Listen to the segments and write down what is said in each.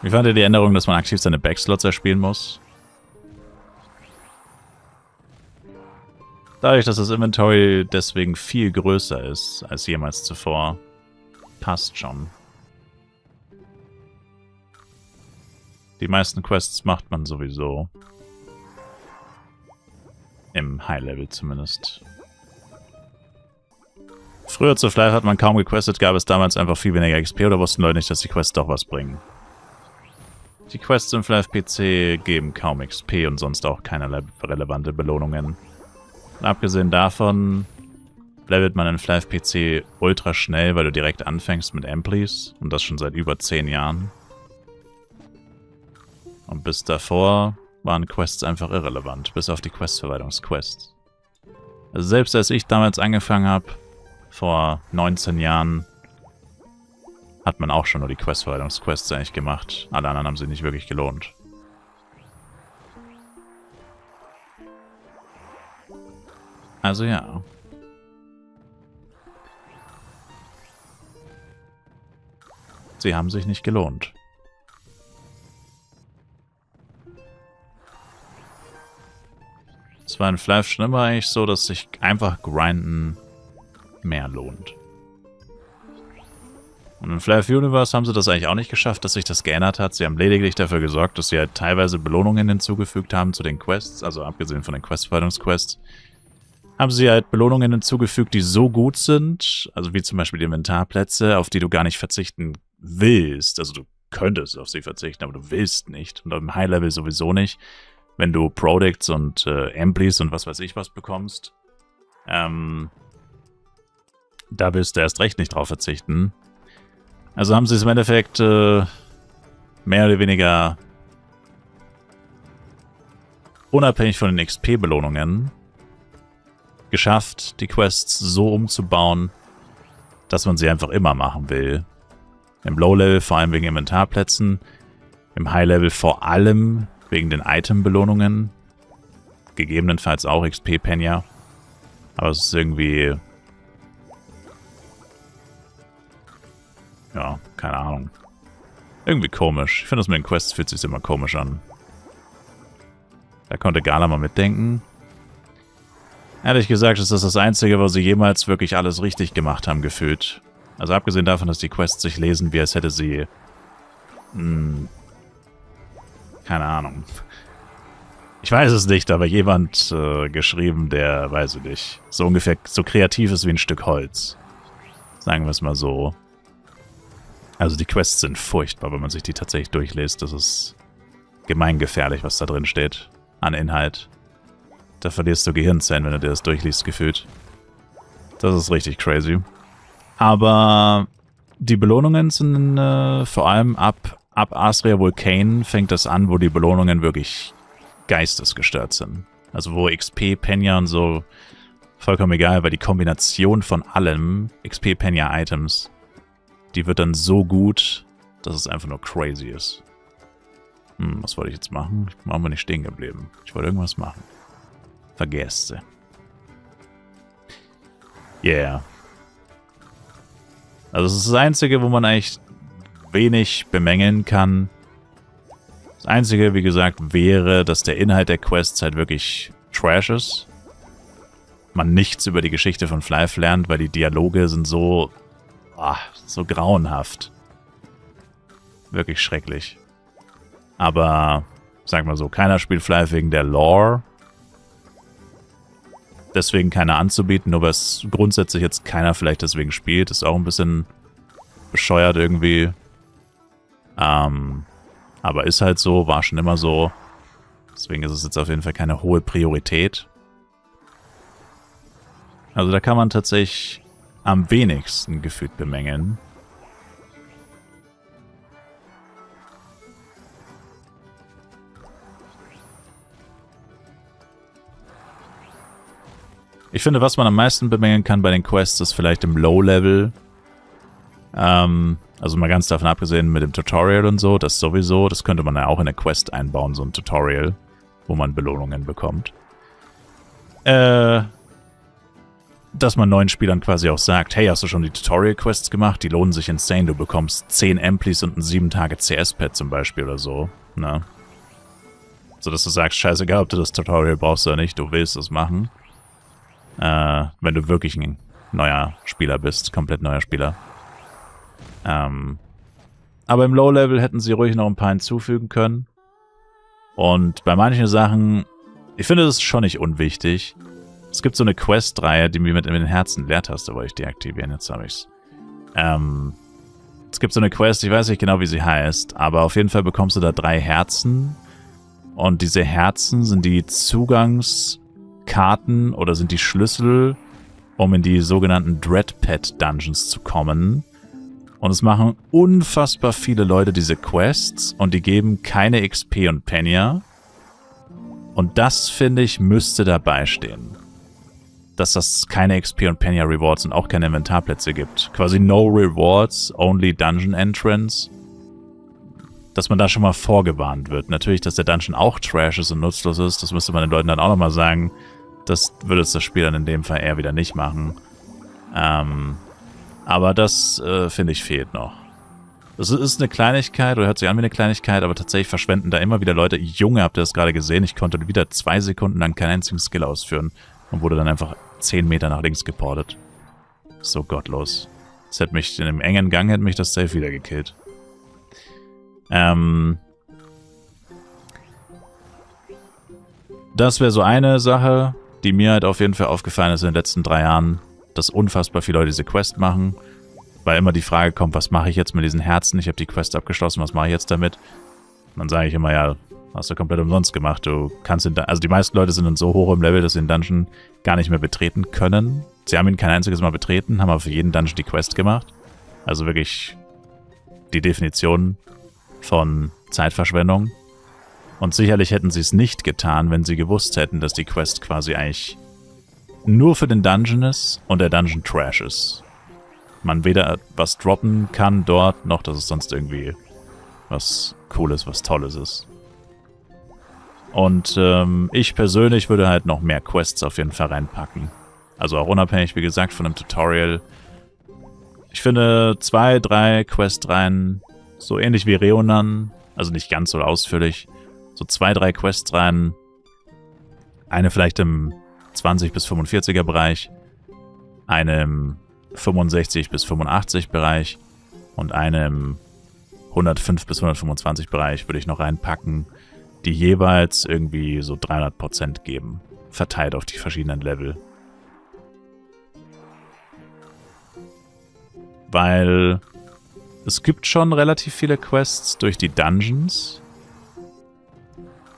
Wie fand ihr die Änderung, dass man aktiv seine Backslots erspielen muss? Dadurch, dass das Inventory deswegen viel größer ist als jemals zuvor, passt schon. Die meisten Quests macht man sowieso. Im High-Level zumindest. Früher zu Flive hat man kaum gequestet, gab es damals einfach viel weniger XP oder wussten Leute nicht, dass die Quests doch was bringen. Die Quests im Flive PC geben kaum XP und sonst auch keinerlei relevante Belohnungen. Und abgesehen davon levelt man in Flive PC ultra schnell, weil du direkt anfängst mit Amplis und das schon seit über 10 Jahren. Und bis davor waren Quests einfach irrelevant, bis auf die Questverwaltungsquests. Also selbst als ich damals angefangen habe, vor 19 Jahren, hat man auch schon nur die Questverwaltungsquests eigentlich gemacht. Alle anderen haben sich nicht wirklich gelohnt. Also ja. Sie haben sich nicht gelohnt. Es war in Flive schon immer eigentlich so, dass sich einfach Grinden mehr lohnt. Und in Flive Universe haben sie das eigentlich auch nicht geschafft, dass sich das geändert hat. Sie haben lediglich dafür gesorgt, dass sie halt teilweise Belohnungen hinzugefügt haben zu den Quests, also abgesehen von den Questverwaltungsquests, haben sie halt Belohnungen hinzugefügt, die so gut sind, also wie zum Beispiel die Inventarplätze, auf die du gar nicht verzichten willst. Also du könntest auf sie verzichten, aber du willst nicht. Und im High-Level sowieso nicht. Wenn du Products und Amplis und was weiß ich was bekommst, da willst du erst recht nicht drauf verzichten. Also haben sie es im Endeffekt mehr oder weniger unabhängig von den XP-Belohnungen geschafft, die Quests so umzubauen, dass man sie einfach immer machen will. Im Low-Level vor allem wegen Inventarplätzen, im High-Level vor allem wegen den Item-Belohnungen, gegebenenfalls auch XP-Penja, aber es ist irgendwie, ja, keine Ahnung, irgendwie komisch. Ich finde, das mit den Quests fühlt sich immer komisch an. Da konnte Gala mal mitdenken. Ehrlich gesagt ist das das Einzige, wo sie jemals wirklich alles richtig gemacht haben, gefühlt. Also abgesehen davon, dass die Quests sich lesen, wie als hätte sie... keine Ahnung. Ich weiß es nicht, aber jemand geschrieben, der, weiß ich nicht, so ungefähr so kreativ ist wie ein Stück Holz. Sagen wir es mal so. Also die Quests sind furchtbar, wenn man sich die tatsächlich durchliest. Das ist gemeingefährlich, was da drin steht an Inhalt. Da verlierst du Gehirnzellen, wenn du dir das durchliest, gefühlt. Das ist richtig crazy. Aber die Belohnungen sind vor allem ab Astria Vulcane fängt das an, wo die Belohnungen wirklich geistesgestört sind. Also wo XP, Penja und so vollkommen egal, weil die Kombination von allem, XP, Penja, Items, die wird dann so gut, dass es einfach nur crazy ist. Was wollte ich jetzt machen? Warum bin ich stehen geblieben? Ich wollte irgendwas machen. Vergesste. Yeah. Also es ist das Einzige, wo man eigentlich wenig bemängeln kann. Das Einzige, wie gesagt, wäre, dass der Inhalt der Quests halt wirklich trash ist. Man nichts über die Geschichte von Flive lernt, weil die Dialoge sind so... so grauenhaft. Wirklich schrecklich. Aber, sag mal so, keiner spielt Flive wegen der Lore. Deswegen keiner anzubieten, nur weil es grundsätzlich jetzt keiner vielleicht deswegen spielt. Ist auch ein bisschen bescheuert irgendwie. Aber ist halt so, war schon immer so. Deswegen ist es jetzt auf jeden Fall keine hohe Priorität. Also da kann man tatsächlich am wenigsten gefühlt bemängeln. Ich finde, was man am meisten bemängeln kann bei den Quests, ist vielleicht im Low-Level. Also mal ganz davon abgesehen mit dem Tutorial und so, das sowieso. Das könnte man ja auch in eine Quest einbauen, so ein Tutorial, wo man Belohnungen bekommt. dass man neuen Spielern quasi auch sagt, hey, hast du schon die Tutorial-Quests gemacht? Die lohnen sich insane. Du bekommst 10 Amplis und ein 7-Tage-CS-Pad zum Beispiel oder so. Ne? So, dass du sagst, scheißegal, ob du das Tutorial brauchst oder nicht, du willst es machen. Wenn du wirklich ein neuer Spieler bist, komplett neuer Spieler. Aber im Low-Level hätten sie ruhig noch ein paar hinzufügen können. Und bei manchen Sachen, ich finde, das ist schon nicht unwichtig. Es gibt so eine Quest-Reihe, die mir mit in den Herzen Leertaste wollte ich deaktivieren, jetzt habe ich's. Es gibt so eine Quest, ich weiß nicht genau, wie sie heißt, aber auf jeden Fall bekommst du da 3 Herzen. Und diese Herzen sind die Zugangskarten oder sind die Schlüssel, um in die sogenannten Dreadpad-Dungeons zu kommen. Und es machen unfassbar viele Leute diese Quests und die geben keine XP und Penya. Und das, finde ich, müsste dabei stehen. Dass das keine XP und Penya Rewards und auch keine Inventarplätze gibt. Quasi no rewards, only Dungeon Entrance. Dass man da schon mal vorgewarnt wird. Natürlich, dass der Dungeon auch trash ist und nutzlos ist, das müsste man den Leuten dann auch nochmal sagen. Das würde es das Spiel dann in dem Fall eher wieder nicht machen. Aber das, finde ich, fehlt noch. Das ist eine Kleinigkeit, oder hört sich an wie eine Kleinigkeit, aber tatsächlich verschwenden da immer wieder Leute. Junge, habt ihr das gerade gesehen? Ich konnte wieder 2 Sekunden lang keinen einzigen Skill ausführen und wurde dann einfach 10 Meter nach links geportet. So gottlos. Das hätte mich, in einem engen Gang hätte mich das safe wieder gekillt. Das wäre so eine Sache, die mir halt auf jeden Fall aufgefallen ist in den letzten 3 Jahren, dass unfassbar viele Leute diese Quest machen, weil immer die Frage kommt, was mache ich jetzt mit diesen Herzen? Ich habe die Quest abgeschlossen, was mache ich jetzt damit? Und dann sage ich immer, ja, hast du komplett umsonst gemacht. Du kannst also die meisten Leute sind dann so hoch im Level, dass sie den Dungeon gar nicht mehr betreten können. Sie haben ihn kein einziges Mal betreten, haben aber für jeden Dungeon die Quest gemacht. Also wirklich die Definition von Zeitverschwendung. Und sicherlich hätten sie es nicht getan, wenn sie gewusst hätten, dass die Quest quasi eigentlich nur für den Dungeon ist und der Dungeon Trash ist. Man weder was droppen kann dort, noch dass es sonst irgendwie was Cooles, was Tolles ist. Und ich persönlich würde halt noch mehr Quests auf jeden Fall reinpacken. Also auch unabhängig, wie gesagt, von einem Tutorial. Ich finde 2, 3 Questreihen, so ähnlich wie Reonan, also nicht ganz so ausführlich, so 2, 3 Questreihen, eine vielleicht im 20 bis 45er Bereich, eine im 65 bis 85 Bereich und eine im 105 bis 125 Bereich würde ich noch reinpacken, die jeweils irgendwie so 300% geben, verteilt auf die verschiedenen Level. Weil es gibt schon relativ viele Quests durch die Dungeons.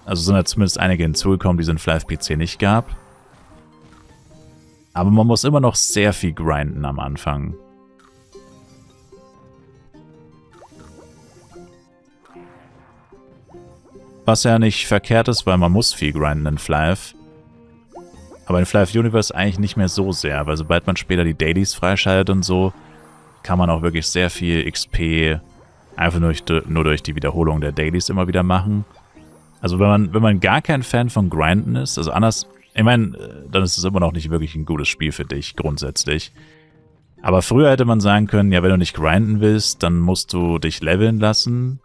Also sind ja zumindest einige hinzugekommen, die es in FlyFPC nicht gab. Aber man muss immer noch sehr viel grinden am Anfang. Was ja nicht verkehrt ist, weil man muss viel grinden in Flyf. Aber in Flyf Universe eigentlich nicht mehr so sehr, weil sobald man später die Dailies freischaltet und so, kann man auch wirklich sehr viel XP einfach nur durch die Wiederholung der Dailies immer wieder machen. Also wenn man gar kein Fan von Grinden ist, also anders, ich meine, dann ist es immer noch nicht wirklich ein gutes Spiel für dich, grundsätzlich. Aber früher hätte man sagen können, ja, wenn du nicht grinden willst, dann musst du dich leveln lassen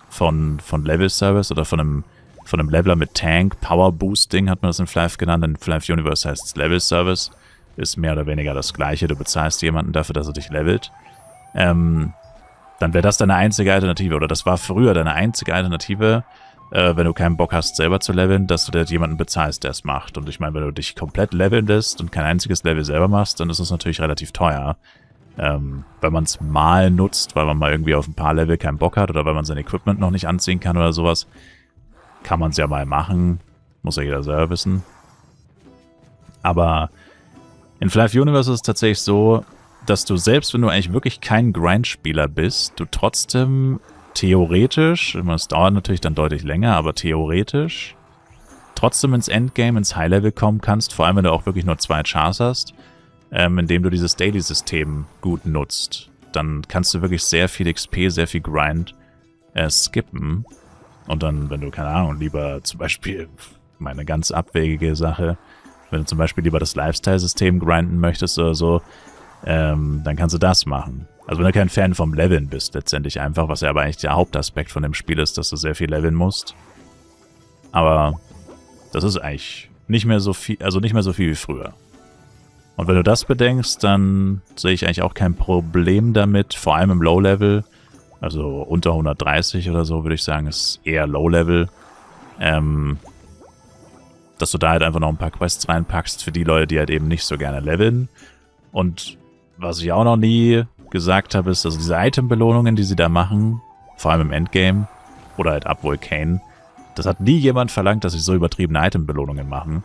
von Level Service oder von einem Leveler mit Tank, Power Boosting hat man das in Flyf genannt, in Flyf Universe heißt es Level Service, ist mehr oder weniger das gleiche, du bezahlst jemanden dafür, dass er dich levelt. Dann wäre das deine einzige Alternative, oder das war früher deine einzige Alternative, wenn du keinen Bock hast, selber zu leveln, dass du dir jemanden bezahlst, der es macht. Und ich meine, wenn du dich komplett leveln lässt und kein einziges Level selber machst, dann ist es natürlich relativ teuer. Wenn man es mal nutzt, weil man mal irgendwie auf ein paar Level keinen Bock hat oder weil man sein Equipment noch nicht anziehen kann oder sowas, kann man es ja mal machen. Muss ja jeder selber wissen. Aber in Flyf Universe ist es tatsächlich so, dass du selbst, wenn du eigentlich wirklich kein Grind-Spieler bist, du trotzdem theoretisch, es dauert natürlich dann deutlich länger, aber theoretisch trotzdem ins Endgame, ins High-Level kommen kannst, vor allem wenn du auch wirklich nur 2 Chars hast, indem du dieses Daily-System gut nutzt. Dann kannst du wirklich sehr viel XP, sehr viel Grind skippen. Und dann, wenn du, keine Ahnung, lieber zum Beispiel, meine ganz abwegige Sache, Wenn du zum Beispiel lieber das Lifestyle-System grinden möchtest oder so, dann kannst du das machen. Also wenn du kein Fan vom Leveln bist, letztendlich einfach, was ja aber eigentlich der Hauptaspekt von dem Spiel ist, dass du sehr viel leveln musst. Aber das ist eigentlich nicht mehr so viel, also nicht mehr so viel wie früher. Und wenn du das bedenkst, dann sehe ich eigentlich auch kein Problem damit, vor allem im Low-Level, also unter 130 oder so, würde ich sagen, ist eher Low-Level, dass du da halt einfach noch ein paar Quests reinpackst für die Leute, die halt eben nicht so gerne leveln. Und was ich auch noch nie gesagt habe, ist, also diese Item-Belohnungen, die sie da machen, vor allem im Endgame, oder halt ab Vulcan, das hat nie jemand verlangt, dass sie so übertriebene Item-Belohnungen machen.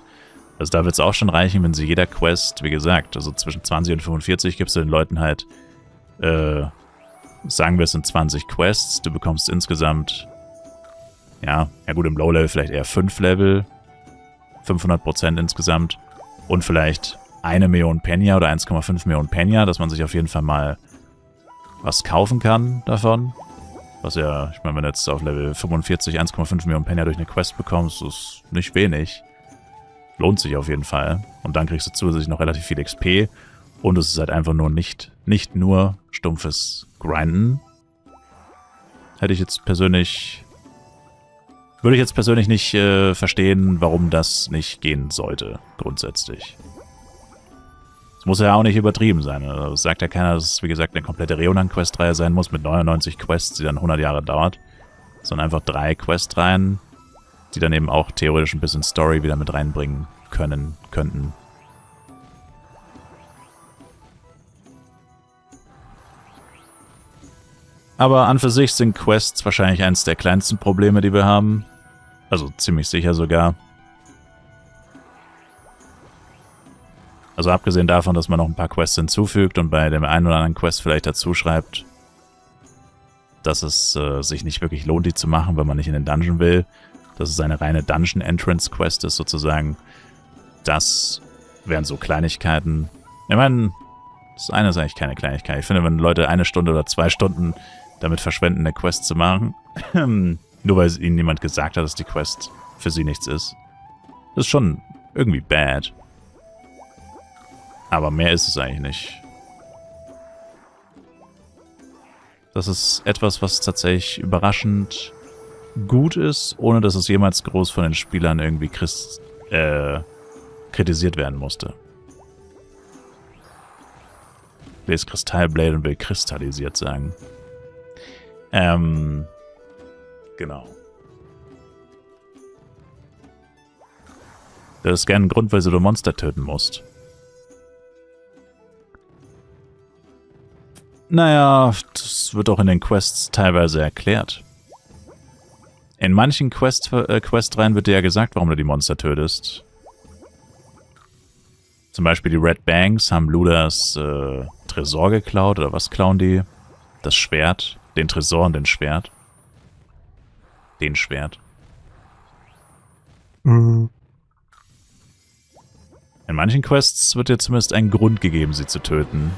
Also da wird es auch schon reichen, wenn sie jeder Quest, wie gesagt, also zwischen 20 und 45 gibst du den Leuten halt, sagen wir es sind 20 Quests, du bekommst insgesamt, ja gut, im Low-Level vielleicht eher 5 Level, 500% insgesamt und vielleicht 1 Million Penya oder 1,5 Millionen Penya, dass man sich auf jeden Fall mal was kaufen kann davon. Was ja, ich meine, wenn du jetzt auf Level 45 1,5 Millionen Penya durch eine Quest bekommst, ist nicht wenig. Lohnt sich auf jeden Fall. Und dann kriegst du zusätzlich noch relativ viel XP. Und es ist halt einfach nur nicht nur stumpfes Grinden. Würde ich jetzt persönlich nicht verstehen, warum das nicht gehen sollte, grundsätzlich. Es muss ja auch nicht übertrieben sein. Es sagt ja keiner, dass es, wie gesagt, eine komplette Reonan-Quest-Reihe sein muss mit 99 Quests, die dann 100 Jahre dauert. Sondern einfach 3 Quest-Reihen, die dann eben auch theoretisch ein bisschen Story wieder mit reinbringen könnten. Aber an für sich sind Quests wahrscheinlich eines der kleinsten Probleme, die wir haben. Also ziemlich sicher sogar. Also abgesehen davon, dass man noch ein paar Quests hinzufügt und bei dem einen oder anderen Quest vielleicht dazu schreibt, dass es sich nicht wirklich lohnt, die zu machen, wenn man nicht in den Dungeon will. Dass es eine reine Dungeon-Entrance-Quest ist sozusagen. Das wären so Kleinigkeiten. Ich meine, das eine ist eigentlich keine Kleinigkeit. Ich finde, wenn Leute 1 Stunde oder 2 Stunden damit verschwenden, eine Quest zu machen, nur weil ihnen jemand gesagt hat, dass die Quest für sie nichts ist, das ist schon irgendwie bad. Aber mehr ist es eigentlich nicht. Das ist etwas, was tatsächlich überraschend gut ist, ohne dass es jemals groß von den Spielern irgendwie kritisiert werden musste. Ich lese Kristallblade und will kristallisiert sagen. Genau. Das ist gerne ein Grund, weil du Monster töten musst. Naja, das wird auch in den Quests teilweise erklärt. In manchen Questreihen wird dir ja gesagt, warum du die Monster tötest. Zum Beispiel die Red Bangs haben Ludas Tresor geklaut, oder was klauen die? Das Schwert, den Tresor und den Schwert. Den Schwert. In manchen Quests wird dir zumindest ein Grund gegeben, sie zu töten.